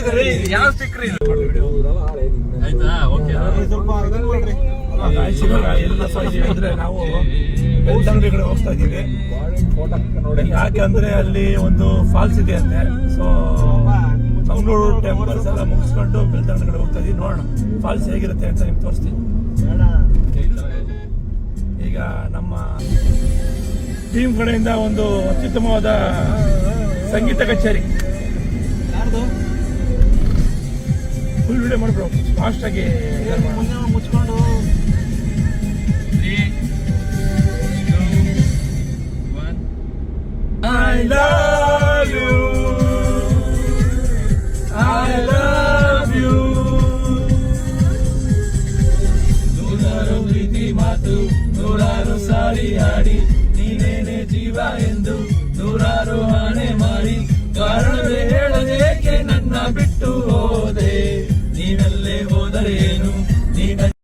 ಇದ್ರಿ ಯಾವ ಸ್ಟಿಕ್ಕರ್ ಇದು ಆಯ್ತಾ ಓಕೆ ಎಲ್ಲ ಅಂದ್ರೆ ನಾವು ಬೆಳ್ತಂಗಡಿಗಳು ಹೋಗ್ತಾ ಇದೀವಿ. ಯಾಕಂದ್ರೆ ಅಲ್ಲಿ ಒಂದು ಫಾಲ್ಸ್ ಇದೆ ಅಂತೆ. ಸೊ ಮಂಗಳೂರು ಟೆಂಪಲ್ಸ್ ಎಲ್ಲ ಮುಗಿಸ್ಕೊಂಡು ಬೆಳ್ತಂಗಡಿಗಳು ಹೋಗ್ತಾ ಇದೀವಿ. ನೋಡೋಣ ಫಾಲ್ಸ್ ಹೇಗಿರುತ್ತೆ ಅಂತ ನಿಮ್ಗೆ ತೋರಿಸ್ತೀನಿ. ಈಗ ನಮ್ಮ ಟೀಮ್ ಕಡೆಯಿಂದ ಒಂದು ಅತ್ಯುತ್ತಮವಾದ ಸಂಗೀತ ಕಚೇರಿ ಫುಲ್ ವಿಡಿಯೋ ಮಾಡ್ಬಿಡು ಫಾಸ್ಟ್ ಆಗಿ ಮುಚ್ಕೊಂಡು. I love you, I love you. ನೂರಾರು ಪ್ರೀತಿ ಮಾತು, ನೂರಾರು ಸಾರಿ ಹಾಡಿ, ನೀನೇನೆ ಜೀವ ಎಂದು ನೂರಾರು ಆಣೆ ಮಾಡಿ, ಕಾರಣವೇ ಹೇಳದೇಕೆ ನನ್ನ ಬಿಟ್ಟು ಹೋದೆ, ನೀನಲ್ಲೇ ಹೋದರೆ ಏನು ನೀನ